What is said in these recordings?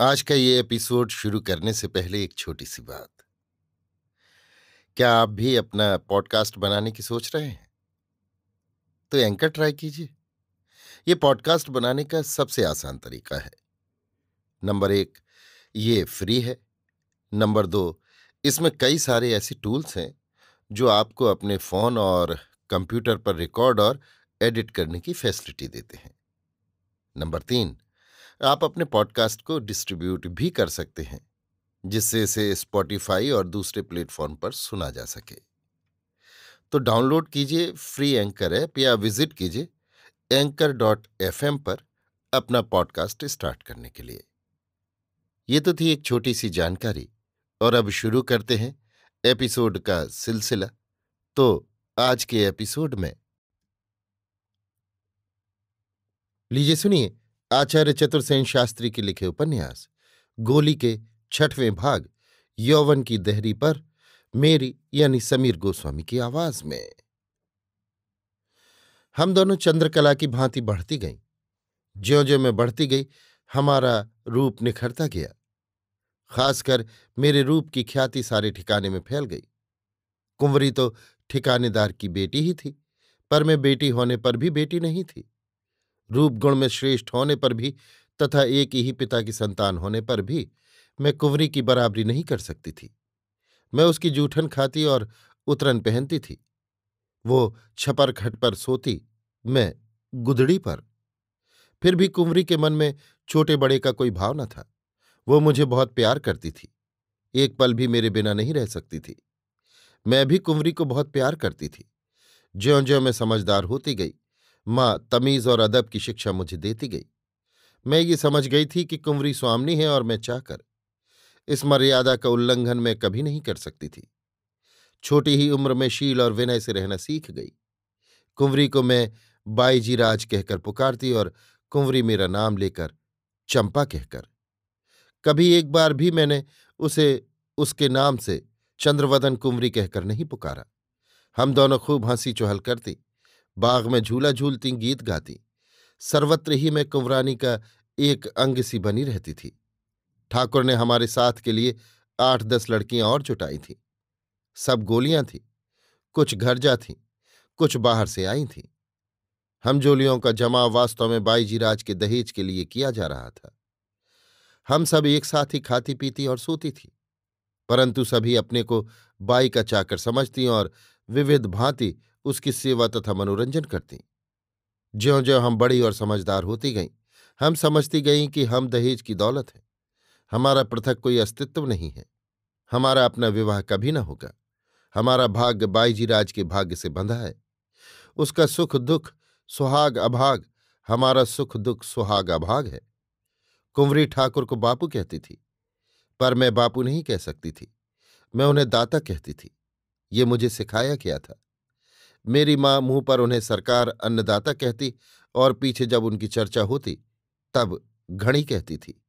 आज का ये एपिसोड शुरू करने से पहले एक छोटी सी बात। क्या आप भी अपना पॉडकास्ट बनाने की सोच रहे हैं? तो एंकर ट्राई कीजिए। ये पॉडकास्ट बनाने का सबसे आसान तरीका है। नंबर 1, ये फ्री है। नंबर 2, इसमें कई सारे ऐसे टूल्स हैं जो आपको अपने फोन और कंप्यूटर पर रिकॉर्ड और एडिट करने की फैसिलिटी देते हैं। नंबर 3, आप अपने पॉडकास्ट को डिस्ट्रीब्यूट भी कर सकते हैं, जिससे इसे स्पॉटिफाई और दूसरे प्लेटफॉर्म पर सुना जा सके। तो डाउनलोड कीजिए फ्री एंकर ऐप या विजिट कीजिए anchor.fm पर अपना पॉडकास्ट स्टार्ट करने के लिए। ये तो थी एक छोटी सी जानकारी, और अब शुरू करते हैं एपिसोड का सिलसिला। तो आज के एपिसोड में लीजिए सुनिए आचार्य चतुर्सेन शास्त्री के लिखे उपन्यास गोली के 6वें भाग यौवन की देहरी पर मेरी यानी समीर गोस्वामी की आवाज में। हम दोनों चंद्रकला की भांति बढ़ती गईं। ज्यों ज्यों मैं बढ़ती गई, हमारा रूप निखरता गया। खासकर मेरे रूप की ख्याति सारे ठिकाने में फैल गई। कुंवरी तो ठिकानेदार की बेटी ही थी, पर मैं बेटी होने पर भी बेटी नहीं थी। रूप गुण में श्रेष्ठ होने पर भी तथा एक ही पिता की संतान होने पर भी मैं कुंवरी की बराबरी नहीं कर सकती थी। मैं उसकी जूठन खाती और उतरन पहनती थी। वो छपर खट पर सोती, मैं गुदड़ी पर। फिर भी कुंवरी के मन में छोटे बड़े का कोई भाव न था। वो मुझे बहुत प्यार करती थी, एक पल भी मेरे बिना नहीं रह सकती थी। मैं भी कुंवरी को बहुत प्यार करती थी। ज्यों ज्यों मैं समझदार होती गई, माँ तमीज और अदब की शिक्षा मुझे देती गई। मैं ये समझ गई थी कि कुंवरी स्वामिनी है और मैं चाकर इस मर्यादा का उल्लंघन मैं कभी नहीं कर सकती थी। छोटी ही उम्र में शील और विनय से रहना सीख गई। कुंवरी को मैं बाईजी राज कहकर पुकारती और कुंवरी मेरा नाम लेकर चंपा कहकर। कभी एक बार भी मैंने उसे उसके नाम से चंद्रवदन कुंवरी कहकर नहीं पुकारा। हम दोनों खूब हंसी चुहल करती, बाग में झूला झूलती, गीत गाती। सर्वत्र ही मैं कुंवरानी का एक अंग सी बनी रहती थी। ठाकुर ने हमारे साथ के लिए 8-10 लड़कियां और जुटाई थीं। सब गोलियां थीं, कुछ घर जा थीं, कुछ बाहर से आई थीं। हम जोलियों का जमाव वास्तव में बाईजी राज के दहेज के लिए किया जा रहा था। हम सब एक साथ ही खाती पीती और सोती थी, परंतु सभी अपने को बाई का चाकर समझती और विविध भांति उसकी सेवा तथा मनोरंजन करती। ज्यों ज्यों हम बड़ी और समझदार होती गईं, हम समझती गईं कि हम दहेज की दौलत हैं। हमारा पृथक कोई अस्तित्व नहीं है। हमारा अपना विवाह कभी न होगा। हमारा भाग्य बाईजी राज के भाग्य से बंधा है। उसका सुख दुख सुहाग अभाग हमारा सुख दुख सुहाग अभाग है। कुंवरी ठाकुर को बापू कहती थी, पर मैं बापू नहीं कह सकती थी। मैं उन्हें दाता कहती थी। ये मुझे सिखाया गया था। मेरी माँ मुंह पर उन्हें सरकार अन्नदाता कहती और पीछे जब उनकी चर्चा होती तब घड़ी कहती थी।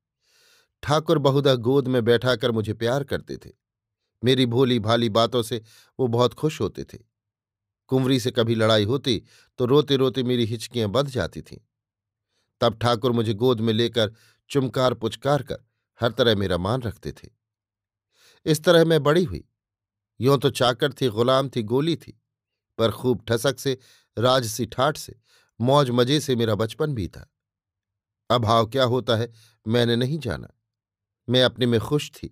ठाकुर बहुधा गोद में बैठाकर मुझे प्यार करते थे। मेरी भोली भाली बातों से वो बहुत खुश होते थे। कुंवरी से कभी लड़ाई होती तो रोते रोते मेरी हिचकियां बंध जाती थीं। तब ठाकुर मुझे गोद में लेकर चुमकार पुचकार कर हर तरह मेरा मान रखते थे। इस तरह मैं बड़ी हुई। यों तो चाकर थी, गुलाम थी, गोली थी, पर खूब ठसक से, राजसी ठाठ से, मौज मजे से मेरा बचपन बीता। अभाव क्या होता है मैंने नहीं जाना। मैं अपने में खुश थी।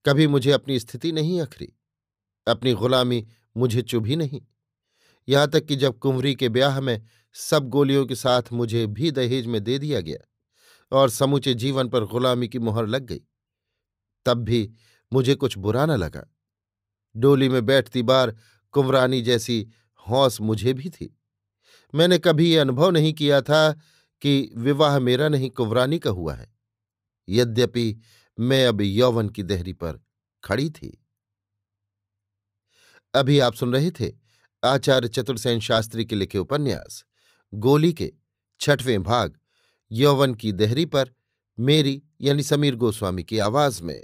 कभी मुझे अपनी स्थिति नहीं अखरी। अपनी गुलामी मुझे चुभी नहीं। यहां तक कि जब कुंवरी के ब्याह में सब गोलियों के साथ मुझे भी दहेज में दे दिया गया और समूचे जीवन पर गुलामी की मुहर लग गई, तब भी मुझे कुछ बुरा न लगा। डोली में बैठती बार कुंवरानी जैसी हौस मुझे भी थी। मैंने कभी ये अनुभव नहीं किया था कि विवाह मेरा नहीं कुंवरानी का हुआ है। यद्यपि मैं अब यौवन की देहरी पर खड़ी थी। अभी आप सुन रहे थे आचार्य चतुर्सेन शास्त्री के लिखे उपन्यास गोली के 6वें भाग यौवन की देहरी पर मेरी यानी समीर गोस्वामी की आवाज में।